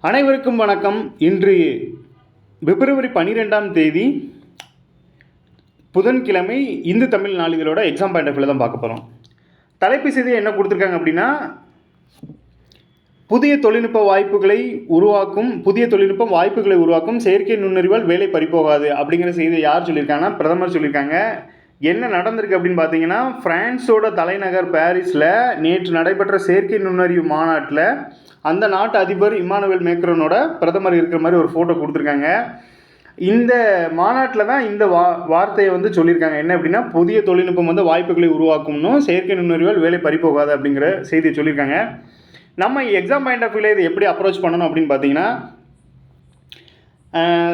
அனைவருக்கும் வணக்கம். இன்று பிப்ரவரி 12ஆம் தேதி புதன்கிழமை. இந்து தமிழ் நாளிதழோட எக்ஸாம் பாயிண்ட் ஆஃப் வியூவில் தான் பார்க்க போகிறோம். தலைப்பு செய்தி என்ன கொடுத்துருக்காங்க அப்படின்னா, புதிய தொழில்நுட்ப வாய்ப்புகளை உருவாக்கும் செயற்கை நுண்ணறிவால் வேலை பறிப்போகாது அப்படிங்கிற செய்தியை யார் சொல்லியிருக்காங்கன்னா, பிரதமர் சொல்லியிருக்காங்க. என்ன நடந்திருக்கு அப்படின்னு பார்த்தீங்கன்னா, பிரான்ஸோட தலைநகர் பாரிஸில் நேற்று நடைபெற்ற செயற்கை நுண்ணறிவு மாநாட்டில் அந்த நாட்டு அதிபர் இம்மானுவேல் மேக்ரோனோட பிரதமர் இருக்கிற மாதிரி ஒரு ஃபோட்டோ கொடுத்துருக்காங்க. இந்த மாநாட்டில் தான் இந்த வார்த்தையை சொல்லியிருக்காங்க. என்ன அப்படின்னா, புதிய தொழில்நுட்பம் வாய்ப்புகளை உருவாக்கும்னு, செயற்கை நுண்ணறிவால் வேலை பறிப்போகாது அப்படிங்கிற செய்தியை சொல்லியிருக்காங்க. நம்ம எக்ஸாம் பாயிண்ட் ஆஃப் வியூவில் இதை எப்படி அப்ரோச் பண்ணணும் அப்படின்னு பார்த்தீங்கன்னா,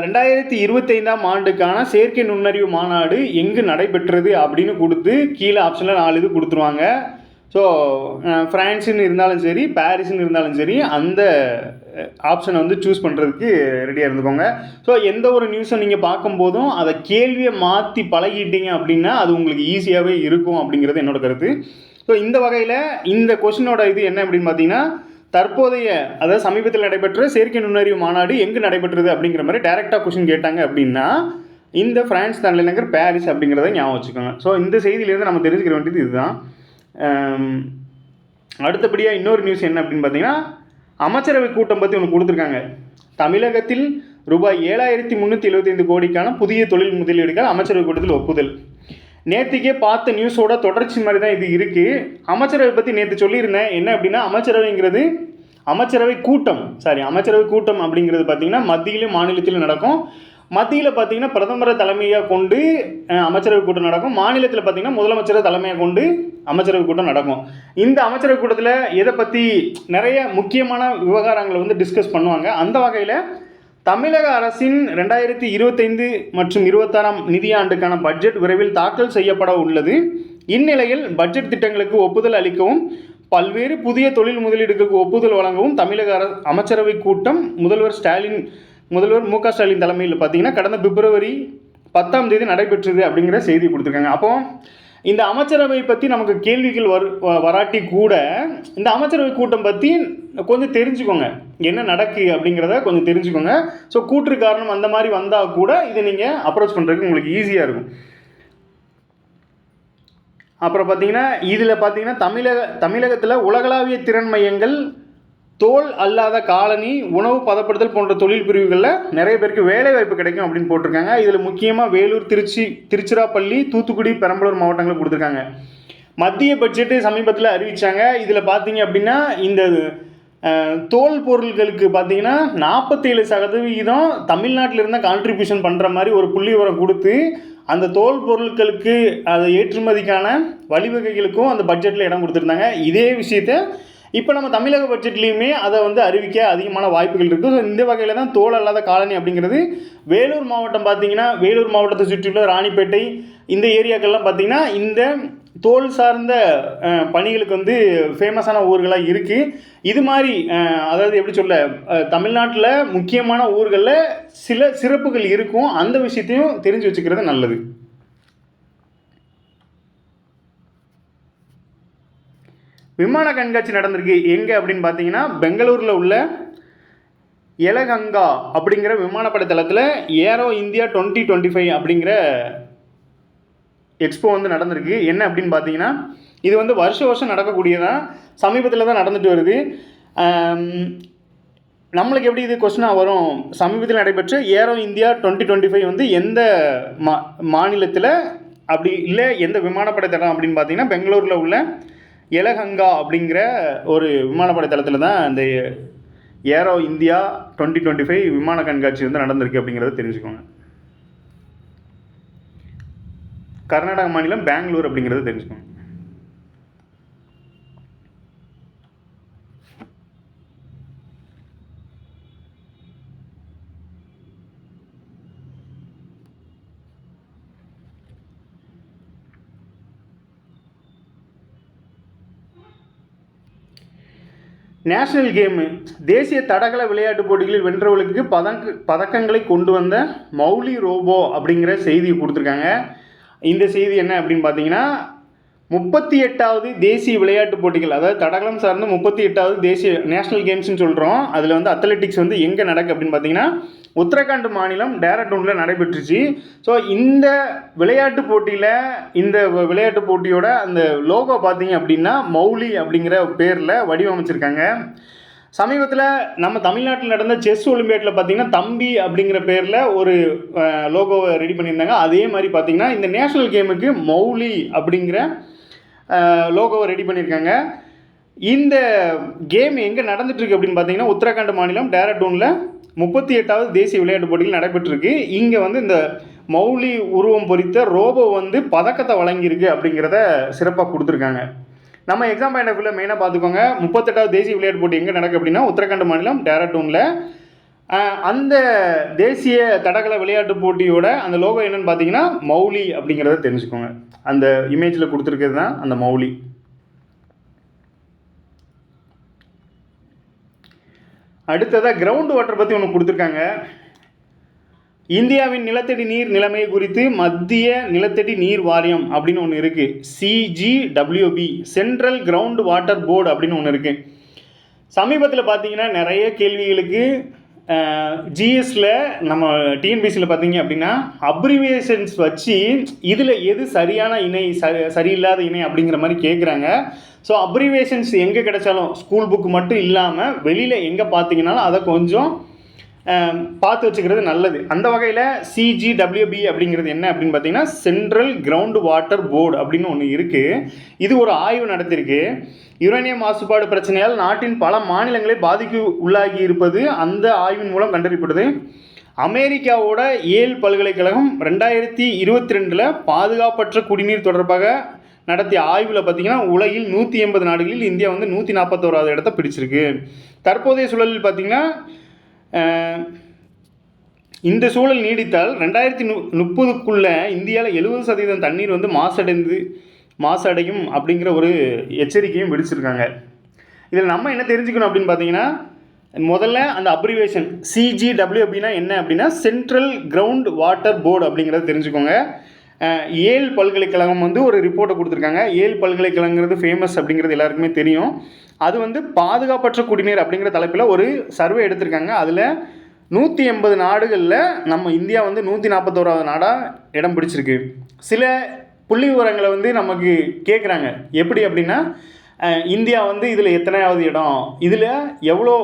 2025ஆம் ஆண்டுக்கான செயற்கை நுண்ணறிவு மாநாடு எங்கு நடைபெற்றது அப்படின்னு கொடுத்து கீழே ஆப்ஷனில் 4 இது கொடுத்துருவாங்க. ஸோ ஃப்ரான்ஸுன்னு இருந்தாலும் சரி, பாரிஸ்ன்னு இருந்தாலும் சரி, அந்த ஆப்ஷனை சூஸ் பண்ணுறதுக்கு ரெடியாக இருந்துக்கோங்க. ஸோ எந்த ஒரு நியூஸை நீங்கள் பார்க்கும்போதும் அதை கேள்வியை மாற்றி பழகிட்டீங்க அப்படின்னா அது உங்களுக்கு ஈஸியாகவே இருக்கும் அப்படிங்கிறது என்னோட கருத்து. ஸோ இந்த வகையில் இந்த கொஸ்டினோட இது என்ன அப்படின்னு பார்த்தீங்கன்னா, தற்போதைய அதாவது சமீபத்தில் நடைபெற்ற செயற்கை நுண்ணறிவு மாநாடு எங்கு நடைபெற்றது அப்படிங்கிற மாதிரி டைரெக்டாக கொஸ்டின் கேட்டாங்க அப்படின்னா, இந்த பிரான்ஸ் தலைநகர் பாரிஸ் அப்படிங்கிறத ஞாபகம் வச்சுக்கோங்க. ஸோ இந்த செய்தியிலேருந்து நம்ம தெரிஞ்சுக்க வேண்டியது இதுதான். அடுத்தபடியாக இன்னொரு நியூஸ் என்ன அப்படின்னு பார்த்தீங்கன்னா, அமைச்சரவை கூட்டம் பற்றி ஒன்று கொடுத்துருக்காங்க. தமிழகத்தில் ரூபாய் 7,375 கோடிக்கான புதிய தொழில் முதலீடுகள் அமைச்சரவை கூட்டத்தில் ஒப்புதல். நேற்றுக்கே பார்த்த நியூஸோட தொடர்ச்சி மாதிரி தான் இது இருக்குது. அமைச்சரவை பற்றி நேற்று சொல்லியிருந்தேன். என்ன அப்படின்னா, அமைச்சரவை கூட்டம் அப்படிங்கிறது பார்த்திங்கன்னா மத்தியிலும் மாநிலத்திலும் நடக்கும். மத்தியில் பார்த்திங்கன்னா பிரதமரை தலைமையாக கொண்டு அமைச்சரவை கூட்டம் நடக்கும். மாநிலத்தில் பார்த்திங்கன்னா முதலமைச்சரை தலைமையாக கொண்டு அமைச்சரவை கூட்டம் நடக்கும். இந்த அமைச்சரவை கூட்டத்தில் எதை பற்றி நிறைய முக்கியமான விவகாரங்களை டிஸ்கஸ் பண்ணுவாங்க. அந்த வகையில் தமிழக அரசின் 2025 மற்றும் 26ஆம் நிதியாண்டுக்கான பட்ஜெட் விரைவில் தாக்கல் செய்யப்பட உள்ளது. இந்நிலையில் பட்ஜெட் திட்டங்களுக்கு ஒப்புதல் அளிக்கவும் பல்வேறு புதிய தொழில் முதலீடுகளுக்கு ஒப்புதல் வழங்கவும் தமிழக அமைச்சரவை கூட்டம் முதல்வர் மு க ஸ்டாலின் தலைமையில் பார்த்தீங்கன்னா கடந்த பிப்ரவரி 10ஆம் தேதி நடைபெற்றது அப்படிங்கிற செய்தி கொடுத்துருக்காங்க. அப்போ இந்த அமைச்சரவை பற்றி நமக்கு கேள்விகள் வராட்டி கூட இந்த அமைச்சரவை கூட்டம் பற்றி கொஞ்சம் தெரிஞ்சுக்கோங்க, என்ன நடக்கு அப்படிங்கிறத கொஞ்சம் தெரிஞ்சுக்கோங்க. ஸோ கூற்று காரணம் அந்த மாதிரி வந்தால் கூட இதை நீங்கள் அப்ரோச் பண்ணுறதுக்கு உங்களுக்கு ஈஸியாக இருக்கும். அப்புறம் பார்த்தீங்கன்னா இதில் பார்த்தீங்கன்னா தமிழகத்தில் உலகளாவிய திறன் மையங்கள், தோல் அல்லாத காலனி, உணவு பதப்படுத்தல் போன்ற தொழில் பிரிவுகளில் நிறைய பேருக்கு வேலை வாய்ப்பு கிடைக்கும் அப்படின்னு போட்டிருக்காங்க. இதில் முக்கியமாக வேலூர், திருச்சிராப்பள்ளி, தூத்துக்குடி, பெரம்பலூர் மாவட்டங்களை கொடுத்துருக்காங்க. மத்திய பட்ஜெட்டு சமீபத்தில் அறிவித்தாங்க. இதில் பார்த்தீங்க அப்படின்னா இந்த தோல் பொருட்களுக்கு பார்த்தீங்கன்னா 47% தமிழ்நாட்டில் இருந்தால் கான்ட்ரிபியூஷன் பண்ணுற மாதிரி ஒரு புள்ளி விவரம் கொடுத்து அந்த தோல் பொருட்களுக்கு அதை ஏற்றுமதிக்கான வழிவகைகளுக்கும் அந்த பட்ஜெட்டில் இடம் கொடுத்துருந்தாங்க. இதே விஷயத்தை இப்போ நம்ம தமிழக பட்ஜெட்லேயுமே அதை அறிவிக்க அதிகமான வாய்ப்புகள் இருக்குது. ஸோ இந்த வகையில் தான் தோல் அல்லாத காலனி அப்படிங்கிறது வேலூர் மாவட்டம் பார்த்தீங்கன்னா, வேலூர் மாவட்டத்தை சுற்றியுள்ள ராணிப்பேட்டை இந்த ஏரியாக்கள்லாம் பார்த்திங்கன்னா இந்த தோல் சார்ந்த பணிகளுக்கு ஃபேமஸான ஊர்களாக இருக்குது. இது மாதிரி அதாவது எப்படி சொல்ல, தமிழ்நாட்டில் முக்கியமான ஊர்களில் சில சிறப்புகள் இருக்கும். அந்த விஷயத்தையும் தெரிஞ்சு வச்சுக்கிறது நல்லது. விமான கண்காட்சி நடந்திருக்கு எங்கே அப்படின்னு பார்த்தீங்கன்னா, பெங்களூரில் உள்ள எலகங்கா அப்படிங்கிற விமானப்படை தளத்தில் ஏரோ இந்தியா 2025 அப்படிங்கிற எக்ஸ்போ நடந்திருக்கு. என்ன அப்படின்னு பார்த்தீங்கன்னா, இது வருஷம் நடக்கக்கூடியதான். சமீபத்தில் தான் நடந்துட்டு வருது. நம்மளுக்கு எப்படி இது கொஸ்டினாக வரும், சமீபத்தில் நடைபெற்ற ஏரோ இந்தியா 2025 எந்த மாநிலத்தில் அப்படி இல்லை எந்த விமானப்படை தளம் அப்படின்னு பார்த்தீங்கன்னா, பெங்களூரில் உள்ள எலகங்கா அப்படிங்கிற ஒரு விமானப்படை தளத்தில் தான் இந்த ஏரோ இந்தியா 2025 விமான கண்காட்சி நடந்திருக்கு அப்படிங்கிறத தெரிஞ்சுக்கோங்க. கர்நாடக மாநிலம் பெங்களூர் அப்படிங்கிறத தெரிஞ்சுக்கோங்க. நேஷனல் கேமு தேசிய தடகள விளையாட்டுப் போட்டிகளில் வென்றவர்களுக்கு பதக்கங்களை கொண்டு வந்த மௌலி ரோபோ அப்படிங்கிற செய்தி கொடுத்துருக்காங்க. இந்த செய்தி என்ன அப்படின்னு பார்த்தீங்கன்னா, 38வது தேசிய விளையாட்டுப் போட்டிகள், அதாவது தடகளம் சார்ந்த 38வது தேசிய நேஷனல் கேம்ஸ்னு சொல்கிறோம். அதில் வந்து அத்லெட்டிக்ஸ் வந்து எங்கே நடக்கு அப்படின்னு பார்த்தீங்கன்னா உத்தரகாண்ட் மாநிலம் டேராடூனில் நடைபெற்றுச்சு. ஸோ இந்த விளையாட்டுப் போட்டியில் இந்த விளையாட்டுப் போட்டியோட அந்த லோகோ பார்த்தீங்க அப்படின்னா மௌலி அப்படிங்கிற பேரில் வடிவமைச்சிருக்காங்க. சமீபத்தில் நம்ம தமிழ்நாட்டில் நடந்த செஸ் ஒலிம்பியாட்டில் பார்த்தீங்கன்னா தம்பி அப்படிங்கிற பேரில் ஒரு லோகோவை ரெடி பண்ணியிருந்தாங்க. அதே மாதிரி பார்த்தீங்கன்னா இந்த நேஷனல் கேமுக்கு மௌலி அப்படிங்கிற லோகோவை ரெடி பண்ணியிருக்காங்க. இந்த கேம் எங்கே நடந்துட்டுருக்கு அப்படின்னு பார்த்தீங்கன்னா உத்தரகாண்ட் மாநிலம் டேராடூனில் 38வது தேசிய விளையாட்டு போட்டிகள் நடைபெற்றிருக்கு. இங்கே வந்து இந்த மௌலி உருவம் பொறித்த ரோபோ வந்து பதக்கத்தை வழங்கியிருக்கு அப்படிங்கிறத சிறப்பாக கொடுத்துருக்காங்க. நம்ம எக்ஸாம் பாயிண்ட் ஆஃப் வியூவில் மெயினாக பார்த்துக்கோங்க. 38வது தேசிய விளையாட்டு போட்டி எங்கே நடக்கு அப்படின்னா உத்தரகாண்ட் மாநிலம் டேராடூனில். அந்த தேசிய தடகள விளையாட்டு போட்டியோட அந்த லோகோ என்னன்னு பார்த்தீங்கன்னா மௌலி அப்படிங்கிறத தெரிஞ்சுக்கோங்க. அந்த இமேஜில் கொடுத்துருக்கிறது தான் அந்த மௌலி. அடுத்ததாக கிரவுண்ட் வாட்டர் பற்றி ஒன்று கொடுத்துருக்காங்க. இந்தியாவின் நிலத்தடி நீர் நிலைமை குறித்து மத்திய நிலத்தடி நீர் வாரியம் அப்படின்னு ஒன்று இருக்குது. CGWB, central ground water board அப்படின்னு ஒன்று இருக்குது. சமீபத்தில் பார்த்தீங்கன்னா நிறைய கேள்விகளுக்கு ஜிஎஸ்ல நம்ம டிஎன்பிசியில் பார்த்தீங்க அப்படின்னா அப்ரிவியேஷன்ஸ் வச்சு இதில் எது சரியான இணை சரியில்லாத இணை அப்படிங்கிற மாதிரி கேட்குறாங்க. ஸோ அப்ரிவியேஷன்ஸ் எங்கே கிடைச்சாலும் ஸ்கூல் புக்கு மட்டும் இல்லாமல் வெளியில் எங்கே பார்த்தீங்கன்னாலும் அதை கொஞ்சம் பார்த்து வச்சுக்கிறது நல்லது. அந்த வகையில் CGWB அப்படிங்கிறது என்ன அப்படின்னு பார்த்தீங்கன்னா சென்ட்ரல் கிரவுண்ட் வாட்டர் போர்டு அப்படின்னு ஒன்று இருக்குது. இது ஒரு ஆய்வு நடத்தியிருக்கு. யுரேனியம் மாசுபாடு பிரச்சனையால் நாட்டின் பல மாநிலங்களை பாதிக்கு உள்ளாகி இருப்பது அந்த ஆய்வின் மூலம் கண்டறியப்படுது. அமெரிக்காவோட ஏல் பல்கலைக்கழகம் 2022 பாதுகாப்பற்ற குடிநீர் தொடர்பாக நடத்திய ஆய்வில் பார்த்திங்கன்னா உலகில் 180 நாடுகளில் இந்தியா வந்து 141வது இடத்த பிடிச்சிருக்கு. தற்போதைய சூழலில் பார்த்திங்கன்னா இந்த சூழல் நீடித்தால் 2030க்குள்ளே இந்தியாவில் 70% தண்ணீர் வந்து மாசடையும் அப்படிங்கிற ஒரு எச்சரிக்கையும் விடுச்சிருக்காங்க. இதில் நம்ம என்ன தெரிஞ்சுக்கணும் அப்படின்னு பார்த்தீங்கன்னா முதல்ல அந்த அப்ரிவேஷன் CGWBனா என்ன அப்படின்னா சென்ட்ரல் கிரவுண்ட் வாட்டர் போர்டு அப்படிங்கிறத தெரிஞ்சுக்கோங்க. ஏல் பல்கலைக்கழகம் வந்து ஒரு ரிப்போர்ட்டை கொடுத்துருக்காங்க. ஏல் பல்கலைக்கழகங்கிறது ஃபேமஸ் அப்படிங்கிறது எல்லாருக்குமே தெரியும். அது வந்து பாதுகாப்பற்ற குடிநீர் அப்படிங்கிற தலைப்பில் ஒரு சர்வே எடுத்திருக்காங்க. அதில் 180 நாடுகளில் நம்ம இந்தியா வந்து 141வது நாடாக இடம் பிடிச்சிருக்கு. சில புள்ளி விவரங்களை வந்து நமக்கு கேட்குறாங்க. எப்படி அப்படின்னா இந்தியா வந்து இதில் எத்தனையாவது இடம், இதில் எவ்வளோ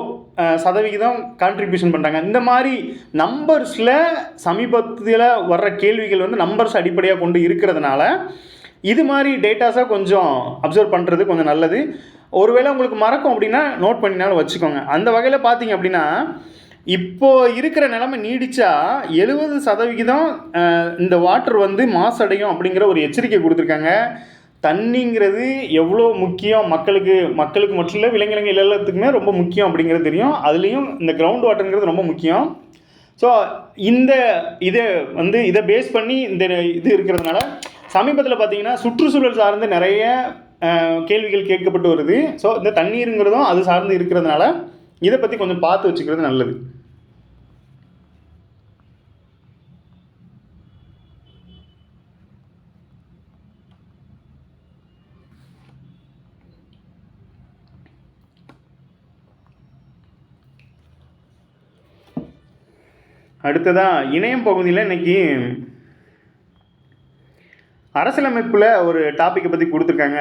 சதவிகிதம் கான்ட்ரிபியூஷன் பண்ணுறாங்க, இந்த மாதிரி நம்பர்ஸில் சமீபத்தில் வர்ற கேள்விகள் வந்து நம்பர்ஸ் அடிப்படையாக கொண்டு இருக்கிறதுனால இது மாதிரி டேட்டாஸாக கொஞ்சம் அப்சர்வ் பண்ணுறது கொஞ்சம் நல்லது. ஒருவேளை உங்களுக்கு மறக்கும் அப்படின்னா நோட் பண்ணினாலும் வச்சுக்கோங்க. அந்த வகையில் பார்த்தீங்க அப்படின்னா இப்போது இருக்கிற நிலைமை நீடித்தா 70% இந்த வாட்டர் வந்து மாசடையும் அப்படிங்கிற ஒரு எச்சரிக்கை கொடுத்துருக்காங்க. தண்ணிங்கிறது எவ்வளோ முக்கியம் மக்களுக்கு மட்டும் இல்லை, விலங்கினங்கள் எல்லாத்துக்குமே ரொம்ப முக்கியம் அப்படிங்கிறது தெரியும். அதுலேயும் இந்த கிரவுண்ட் வாட்டருங்கிறது ரொம்ப முக்கியம். ஸோ இதை பேஸ் பண்ணி இந்த இது இருக்கிறதுனால சமீபத்தில் பார்த்திங்கன்னா சுற்றுச்சூழல் சார்ந்து நிறைய கேள்விகள் கேட்கப்பட்டு வருது. ஸோ இந்த தண்ணீருங்கிறதும் அது சார்ந்து இருக்கிறதுனால இதை பற்றி கொஞ்சம் பார்த்து வச்சுக்கிறது நல்லது. அடுத்ததாக இணையம் பகுதியில் இன்றைக்கி அரசியலமைப்பில் ஒரு டாப்பிக்கை பற்றி கொடுத்துருக்காங்க.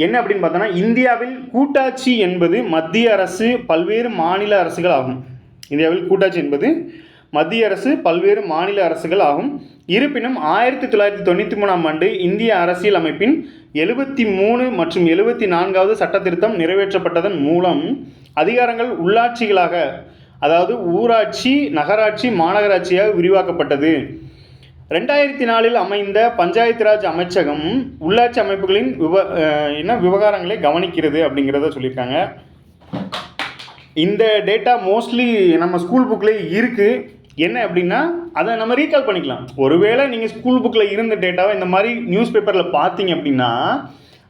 என்ன அப்படின்னு பார்த்தோன்னா இந்தியாவில் கூட்டாட்சி என்பது மத்திய அரசு பல்வேறு மாநில அரசுகள் ஆகும். இந்தியாவில் கூட்டாட்சி என்பது மத்திய அரசு பல்வேறு மாநில அரசுகள் ஆகும். இருப்பினும் 1993ஆம் ஆண்டு இந்திய அரசியல் அமைப்பின் 73 மற்றும் 74வது சட்ட திருத்தம் நிறைவேற்றப்பட்டதன் மூலம் அதிகாரங்கள் உள்ளாட்சிகளாக, அதாவது ஊராட்சி, நகராட்சி, மாநகராட்சியாக விரிவாக்கப்பட்டது. 2004 அமைந்த பஞ்சாயத்து ராஜ் அமைச்சகம் உள்ளாட்சி அமைப்புகளின் விவகாரங்களை கவனிக்கிறது அப்படிங்கிறத சொல்லியிருக்காங்க. இந்த டேட்டா மோஸ்ட்லி நம்ம ஸ்கூல் புக்கில் இருக்குது. என்ன அப்படின்னா அதை நம்ம ரீகால் பண்ணிக்கலாம். ஒருவேளை நீங்கள் ஸ்கூல் புக்கில் இருந்த டேட்டாவை இந்த மாதிரி நியூஸ் பேப்பரில் பார்த்தீங்க அப்படின்னா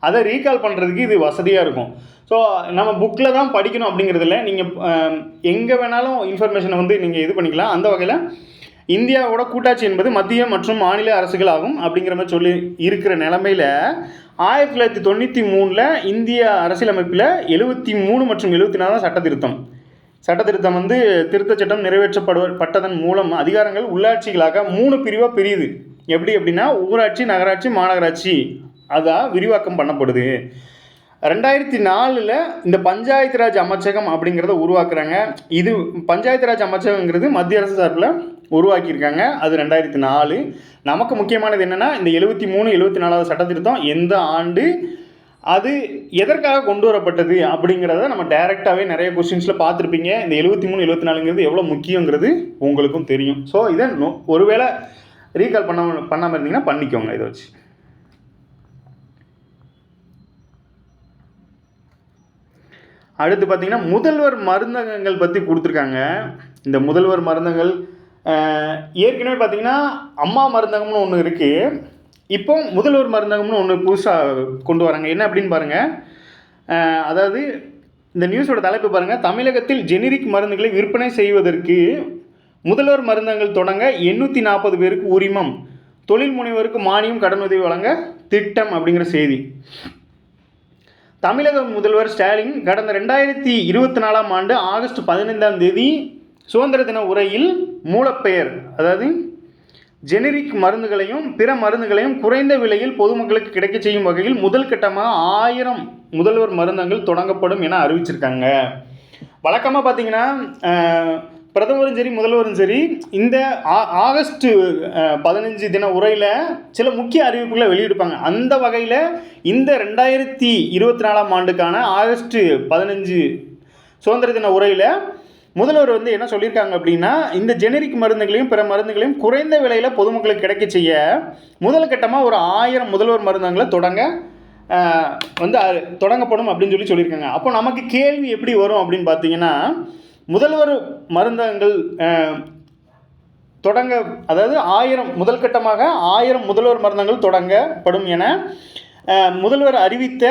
அதை ரீகால் பண்ணுறதுக்கு இது வசதியாக இருக்கும். ஸோ நம்ம புக்கில் தான் படிக்கணும் அப்படிங்கிறதுல நீங்கள் எங்கே வேணாலும் இன்ஃபர்மேஷனை வந்து நீங்கள் இது பண்ணிக்கலாம். அந்த வகையில் இந்தியாவோட கூட்டாட்சி என்பது மத்திய மற்றும் மாநில அரசுகள் ஆகும் அப்படிங்கிற மாதிரி சொல்லி இருக்கிற நிலமையில் 1993 இந்திய அரசியலமைப்பில் 73 மற்றும் 74 சட்டத்திருத்தம் வந்து திருத்த சட்டம் நிறைவேற்றப்பட்டதன் மூலம் அதிகாரங்கள் உள்ளாட்சிகளாக 3 பிரிவாக பிரியுது. எப்படி அப்படின்னா ஊராட்சி, நகராட்சி, மாநகராட்சி அதான் விரிவாக்கம் பண்ணப்படுது. 2004 இந்த பஞ்சாயத்து ராஜ் அமைச்சகம் அப்படிங்கிறத உருவாக்குறாங்க. இது பஞ்சாயத்து ராஜ் அமைச்சகங்கிறது மத்திய அரசு சார்பில் உருவாக்கியிருக்காங்க. அது 2004. நமக்கு முக்கியமானது என்னென்னா இந்த 73, 74 சட்டத்திருத்தம் எந்த ஆண்டு, அது எதற்காக கொண்டு வரப்பட்டது அப்படிங்கிறத நம்ம டைரெக்டாகவே நிறைய கொஸ்டின்ஸில் பார்த்துருப்பீங்க. இந்த 73, 74ங்கிறது எவ்வளோ முக்கியங்கிறது உங்களுக்கும் தெரியும். ஸோ இதை ஒருவேளை ரீகால் பண்ணாமல் இருந்தீங்கன்னா பண்ணிக்கோங்க. இதை வச்சு அடுத்து பார்த்தீங்கன்னா முதல்வர் மருந்தகங்கள் பற்றி கொடுத்துருக்காங்க. இந்த முதல்வர் மருந்தகங்கள் ஏற்கனவே பார்த்தீங்கன்னா அம்மா மருந்தகம்னு ஒன்று இருக்குது. இப்போ முதல்வர் மருந்தகம்னு ஒன்று புதுசாக கொண்டு வராங்க. என்ன அப்படின்னு பாருங்கள். அதாவது இந்த நியூஸோட தலைப்பு பாருங்கள். தமிழகத்தில் ஜெனரிக் மருந்துகளை விற்பனை செய்வதற்கு முதல்வர் மருந்தகங்கள் தொடங்க 840 பேருக்கு உரிமம், தொழில் முனைவோருக்கு மானியம், கடனுதவி வழங்க திட்டம் அப்படிங்கிற செய்தி. தமிழக முதல்வர் ஸ்டாலின் கடந்த 2024 ஆண்டு ஆகஸ்ட் 15 சுதந்திர தின உரையில் மூலப்பெயர், அதாவது ஜெனரிக் மருந்துகளையும் பிற மருந்துகளையும் குறைந்த விலையில் பொதுமக்களுக்கு கிடைக்க செய்யும் வகையில் முதல் கட்டமாக 1000 முதல்வர் மருந்தகங்கள் தொடங்கப்படும் என அறிவிச்சிருக்காங்க. வழக்கமாக பார்த்தீங்கன்னா பிரதமரும் சரி முதல்வரும் சரி இந்த ஆகஸ்ட் 15 தின உரையில் சில முக்கிய அறிவிப்புகளை வெளியிடுப்பாங்க. அந்த வகையில் இந்த 2024 ஆண்டுக்கான ஆகஸ்ட் 15 சுதந்திர தின உரையில் முதல்வர் வந்து என்ன சொல்லியிருக்காங்க அப்படின்னா, இந்த ஜெனரிக் மருந்துகளையும் பிற மருந்துகளையும் குறைந்த விலையில் பொதுமக்களுக்கு கிடைக்க செய்ய முதல் கட்டமாக ஒரு 1000 முதல்வர் மருந்தகங்களை தொடங்கப்படும் அப்படின்னு சொல்லியிருக்காங்க. அப்போ நமக்கு கேள்வி எப்படி வரும் அப்படின்னு பார்த்தீங்கன்னா, முதல்வர் மருந்தகங்கள் தொடங்க, அதாவது 1000 முதல் கட்டமாக 1000 முதல்வர் மருந்தகங்கள் தொடங்கப்படும் என முதல்வர் அறிவித்த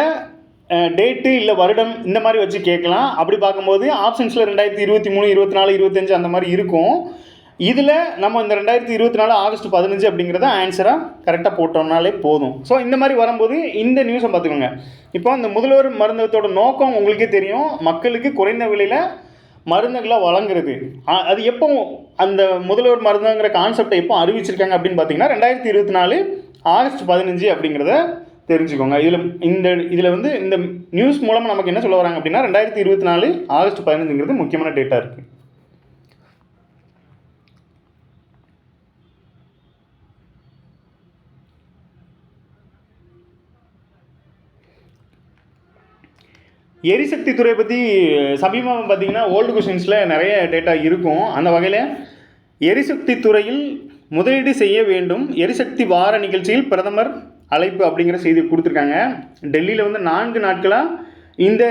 டேட்டு இல்லை வருடம் இந்த மாதிரி வச்சு கேட்கலாம். அப்படி பார்க்கும்போது ஆப்ஷன்ஸில் 2023, 24, 25 அந்த மாதிரி இருக்கும். இதில் நம்ம இந்த 2024 ஆகஸ்ட் 15 அப்படிங்கிறத ஆன்சராக கரெக்டாக போட்டோம்னாலே போதும். ஸோ இந்த மாதிரி வரும்போது இந்த நியூஸை பார்த்துக்கோங்க. இப்போ இந்த முதல்வர் மருந்தகத்தோட நோக்கம் உங்களுக்கே தெரியும், மக்களுக்கு குறைந்த விலையில் மருந்துகளை வழங்குறது. அது எப்போ அந்த முதல்வர் மருந்துங்கிற கான்செப்டை எப்போ அறிவிச்சிருக்காங்க அப்படின்னு பார்த்தீங்கன்னா 2024 ஆகஸ்ட் 15 அப்படிங்கிறத தெரிஞ்சுக்கோங்க. இதில் வந்து இந்த நியூஸ் மூலமாக நமக்கு என்ன சொல்ல வராங்க அப்படின்னா 2024 ஆகஸ்ட் 15ங்கிறது முக்கியமான டேட்டாக இருக்குது. எரிசக்தி துறை பற்றி சமீபமாக பார்த்தீங்கன்னா ஓல்டு கொஷின்ஸில் நிறைய டேட்டா இருக்கும். அந்த வகையில் எரிசக்தி துறையில் முதலீடு செய்ய வேண்டும், எரிசக்தி வார நிகழ்ச்சியில் பிரதமர் அழைப்பு அப்படிங்கிற செய்தி கொடுத்துருக்காங்க. டெல்லியில் வந்து 4 நாட்களாக இந்த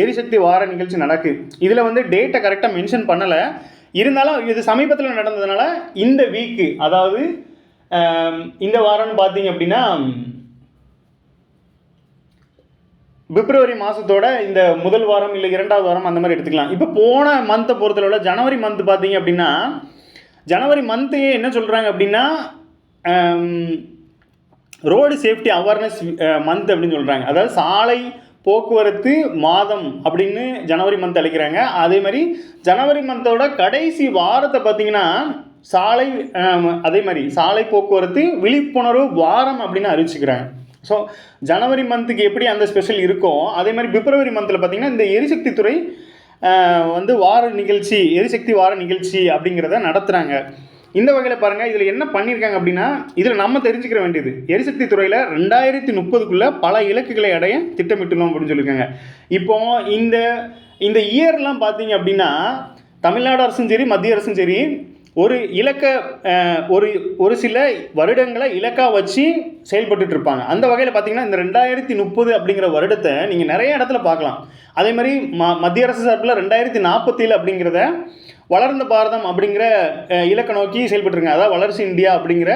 எரிசக்தி வார நிகழ்ச்சி நடக்குது. இதில் வந்து டேட்டை கரெக்டாக மென்ஷன் பண்ணலை. இருந்தாலும் இது சமீபத்தில் நடந்ததுனால இந்த வீக்கு, அதாவது இந்த வாரம்னு பார்த்தீங்க அப்படின்னா பிப்ரவரி மாதத்தோட இந்த முதல் வாரம் இல்லை 2வது வாரம் அந்த மாதிரி எடுத்துக்கலாம். இப்போ போன மந்த்தை பொறுத்தளவில் ஜனவரி மந்த் பார்த்தீங்க அப்படின்னா, ஜனவரி மந்த்தையே என்ன சொல்கிறாங்க அப்படின்னா ரோடு சேஃப்டி அவேர்னஸ் மந்த் அப்படின்னு சொல்கிறாங்க. அதாவது சாலை போக்குவரத்து மாதம் அப்படின்னு ஜனவரி மந்த் அழைக்கிறாங்க. அதே மாதிரி ஜனவரி மந்தோட கடைசி வாரத்தை பார்த்திங்கன்னா அதே மாதிரி சாலை போக்குவரத்து விழிப்புணர்வு வாரம் அப்படின்னு அறிவிச்சுக்கிறாங்க. ஸோ ஜனவரி மந்த்துக்கு எப்படி அந்த ஸ்பெஷல் இருக்கோ அதே மாதிரி பிப்ரவரி மந்தில் பார்த்திங்கன்னா இந்த எரிசக்தி துறை வந்து எரிசக்தி வார நிகழ்ச்சி அப்படிங்கிறத நடத்துகிறாங்க. இந்த வகையில் பாருங்கள், இதில் என்ன பண்ணியிருக்காங்க அப்படின்னா, இதில் நம்ம தெரிஞ்சுக்கிற வேண்டியது, எரிசக்தி துறையில் 2030க்குள்ளே பல இலக்குகளை அடைய திட்டமிட்டுள்ளோம் அப்படின்னு சொல்லியிருக்காங்க. இப்போது இந்த இயர்லாம் பார்த்தீங்க அப்படின்னா தமிழ்நாடு அரசும் சரி மத்திய அரசும் சரி ஒரு சில வருடங்களை இலக்காக வச்சு செயல்பட்டு இருப்பாங்க. அந்த வகையில் பார்த்தீங்கன்னா இந்த 2030 அப்படிங்கிற வருடத்தை நீங்கள் நிறைய இடத்துல பார்க்கலாம். அதே மாதிரி மத்திய அரசு சார்பில் 2047 அப்படிங்கிறத வளர்ந்த பாரதம் அப்படிங்கிற இலக்கை நோக்கி செயல்பட்டுருக்காங்க. அதாவது வளர்ச்சி இந்தியா அப்படிங்கிற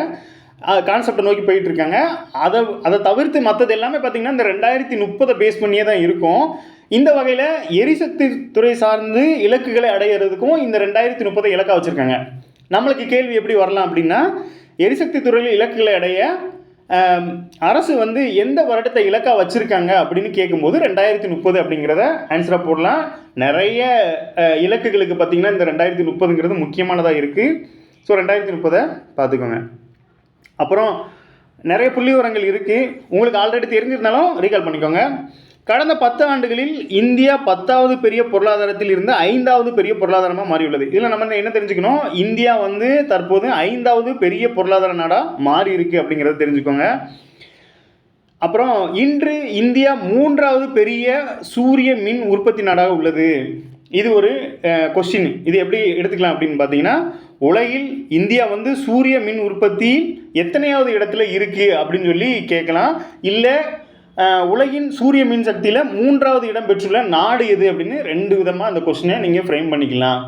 கான்செப்டை நோக்கி போயிட்டு இருக்காங்க. அதை தவிர்த்து மற்றது எல்லாமே பார்த்திங்கன்னா இந்த 2030 பேஸ் பண்ணியே தான் இருக்கும். இந்த வகையில் எரிசக்தி துறை சார்ந்து இலக்குகளை அடையிறதுக்கும் இந்த 2030 இலக்காக வச்சுருக்காங்க. நம்மளுக்கு கேள்வி எப்படி வரலாம் அப்படின்னா, எரிசக்தி துறையில் இலக்குகளை அடைய அரசு வந்து எந்த வருடத்தை இலக்காக வச்சுருக்காங்க அப்படின்னு கேட்கும்போது 2030 அப்படிங்கிறத ஆன்சராக போடலாம். நிறைய இலக்குகளுக்கு பார்த்திங்கன்னா இந்த 2030ங்கிறது முக்கியமானதாக இருக்குது. ஸோ 2030 பார்த்துக்கோங்க. அப்புறம் நிறைய புள்ளி விவரங்கள் இருக்குது, உங்களுக்கு ஆல்ரெடி தெரிஞ்சிருந்தாலும் ரீகால் பண்ணிக்கோங்க. கடந்த 10 ஆண்டுகளில் இந்தியா 10வது பெரிய பொருளாதாரத்தில் இருந்து 5வது பெரிய பொருளாதாரமாக மாறியுள்ளது. இதில் நம்ம என்ன தெரிஞ்சுக்கணும், இந்தியா வந்து தற்போது 5வது பெரிய பொருளாதார நாடாக மாறி இருக்குது அப்படிங்கிறத தெரிஞ்சுக்கோங்க. அப்புறம் இன்று இந்தியா 3வது பெரிய சூரிய மின் உற்பத்தி நாடாக உள்ளது. இது ஒரு கொஸ்டின். இது எப்படி எடுத்துக்கலாம் அப்படின்னு பார்த்தீங்கன்னா, உலகில் இந்தியா வந்து சூரிய மின் உற்பத்தி எத்தனையாவது இடத்துல இருக்குது அப்படின்னு சொல்லி கேட்கலாம். இல்லை உலகின் சூரிய மின் சக்தியில் 3வது இடம் பெற்றுள்ள நாடு எது அப்படின்னு 2 விதமாக அந்த கொஸ்டினை நீங்கள் ஃப்ரேம் பண்ணிக்கலாம்.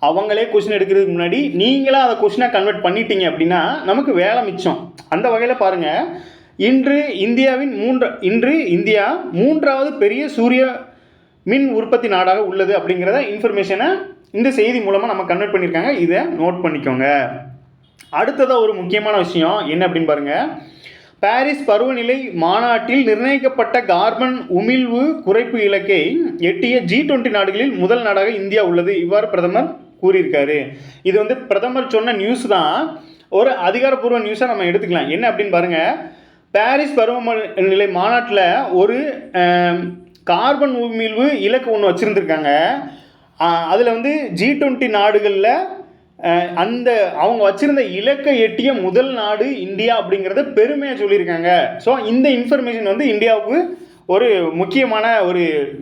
அவங்களே கொஸ்டின் எடுக்கிறதுக்கு முன்னாடி நீங்களாக அதை கொஸ்டினாக கன்வெர்ட் பண்ணிட்டீங்க அப்படின்னா நமக்கு வேலை மிச்சம். அந்த வகையில் பாருங்கள், இன்று இந்தியா 3வது பெரிய சூரிய மின் உற்பத்தி நாடாக உள்ளது அப்படிங்கிறத இன்ஃபர்மேஷனை இந்த செய்தி மூலமாக நம்ம கன்வெர்ட் பண்ணியிருக்காங்க. இதை நோட் பண்ணிக்கோங்க. அடுத்ததாக ஒரு முக்கியமான விஷயம் என்ன அப்படின்னு பாருங்கள், பாரிஸ் பருவநிலை மாநாட்டில் நிர்ணயிக்கப்பட்ட கார்பன் உமிழ்வு குறைப்பு இலக்கை எட்டிய G20 நாடுகளில் முதல் நாடாக இந்தியா உள்ளது. இவ்வாறு பிரதமர் கூறியிருக்காரு. இது வந்து பிரதமர் சொன்ன நியூஸ் தான், ஒரு அதிகாரப்பூர்வ நியூஸாக நம்ம எடுத்துக்கலாம். என்ன அப்படின்னு பாருங்கள், பாரிஸ் பருவநிலை மாநாட்டில் ஒரு கார்பன் உமிழ்வு இலக்கு ஒன்று வச்சுருந்துருக்காங்க. அதில் வந்து G20 நாடுகளில் அந்த அவங்க வச்சுருந்த இலக்கை எட்டிய முதல் நாடு இந்தியா அப்படிங்கிறத பெருமையாக சொல்லியிருக்காங்க. ஸோ இந்த இன்ஃபர்மேஷன் வந்து இந்தியாவுக்கு ஒரு முக்கியமான ஒரு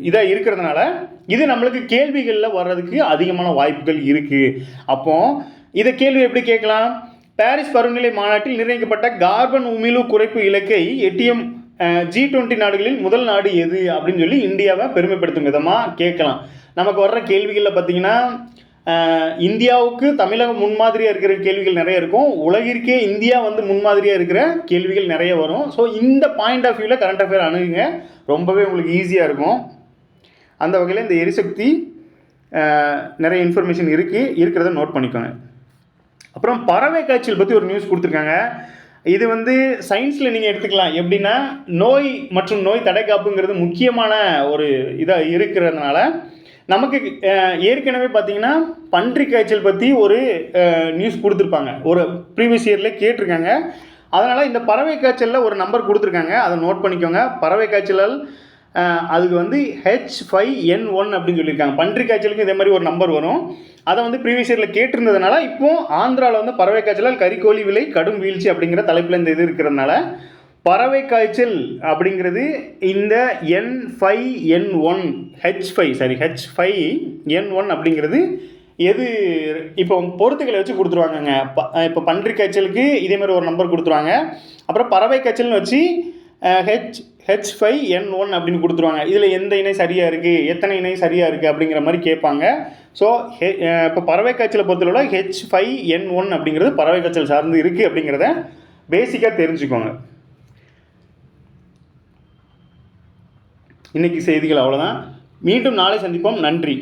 இதாக இருக்கிறதுனால இது நம்மளுக்கு கேள்விகளில் வர்றதுக்கு அதிகமான வாய்ப்புகள் இருக்குது. அப்போது இதை கேள்வி எப்படி கேட்கலாம், பாரிஸ் பருவநிலை மாநாட்டில் நிர்ணயிக்கப்பட்ட கார்பன் உமிழ்வு குறைப்பு இலக்கை எட்டிய G20 நாடுகளில் முதல் நாடு எது அப்படின்னு சொல்லி இந்தியாவை பெருமைப்படுத்தும் விதமாக கேட்கலாம். நமக்கு வர்ற கேள்விகளில் பார்த்திங்கன்னா, இந்தியாவுக்கு தமிழகம் முன்மாதிரியாக இருக்கிற கேள்விகள் நிறைய இருக்கும். உலகிற்கே இந்தியா வந்து முன்மாதிரியாக இருக்கிற கேள்விகள் நிறைய வரும். ஸோ இந்த பாயிண்ட் ஆஃப் வியூவில் கரண்ட் அஃபேர் அணுகுங்க, ரொம்பவே உங்களுக்கு ஈஸியாக இருக்கும். அந்த வகையில் இந்த எரிசக்தி நிறைய இன்ஃபர்மேஷன் இருக்கிறத நோட் பண்ணிக்கோங்க. அப்புறம் பறவை காய்ச்சல் பற்றி ஒரு நியூஸ் கொடுத்துருக்காங்க. இது வந்து சயின்ஸில் நீங்கள் எடுத்துக்கலாம். எப்படின்னா, நோய் மற்றும் நோய் தடைக்காப்புங்கிறது முக்கியமான ஒரு இதாக இருக்கிறதுனால நமக்கு ஏற்கனவே பார்த்திங்கன்னா பன்றி காய்ச்சல் பற்றி ஒரு நியூஸ் கொடுத்துருப்பாங்க, ஒரு ப்ரீவியஸ் இயரில் கேட்டிருக்காங்க. அதனால் இந்த பறவை காய்ச்சலில் ஒரு நம்பர் கொடுத்துருக்காங்க, அதை நோட் பண்ணிக்கோங்க. பறவை காய்ச்சலால் அதுக்கு வந்து H5N1 அப்படின்னு சொல்லியிருக்காங்க. பன்றி காய்ச்சலுக்கு இதே மாதிரி ஒரு நம்பர் வரும். அதை வந்து ப்ரீவியஸ் இயரில் கேட்டிருந்ததுனால இப்போது ஆந்திராவில் வந்து பறவை காய்ச்சலால் கறிக்கோழி விலை கடும் வீழ்ச்சி அப்படிங்கிற தலைப்பில் இந்த இது இருக்கிறதுனால பறவை காய்ச்சல் அப்படிங்கிறது இந்த H5N1 அப்படிங்கிறது எது இப்போ பொறுத்துக்களை வச்சு கொடுத்துருவாங்கங்க. இப்போ பன்றி காய்ச்சலுக்கு இதே மாதிரி ஒரு நம்பர் கொடுத்துருவாங்க. அப்புறம் பறவை காய்ச்சல்னு வச்சு H5N1 அப்படின்னு கொடுத்துருவாங்க. இதில் எந்த இணை சரியாக இருக்குது, எத்தனை இணை சரியாக இருக்குது அப்படிங்கிற மாதிரி கேட்பாங்க. ஸோ இப்போ பறவை காய்ச்சலை பொறுத்தளவு H5N1 அப்படிங்கிறது பறவை காய்ச்சல் சார்ந்து இருக்குது அப்படிங்கிறத பேசிக்காக தெரிஞ்சுக்கோங்க. இன்றைக்கி செய்திகள் அவ்வளோதான். மீண்டும் நாளை சந்திப்போம். நன்றி.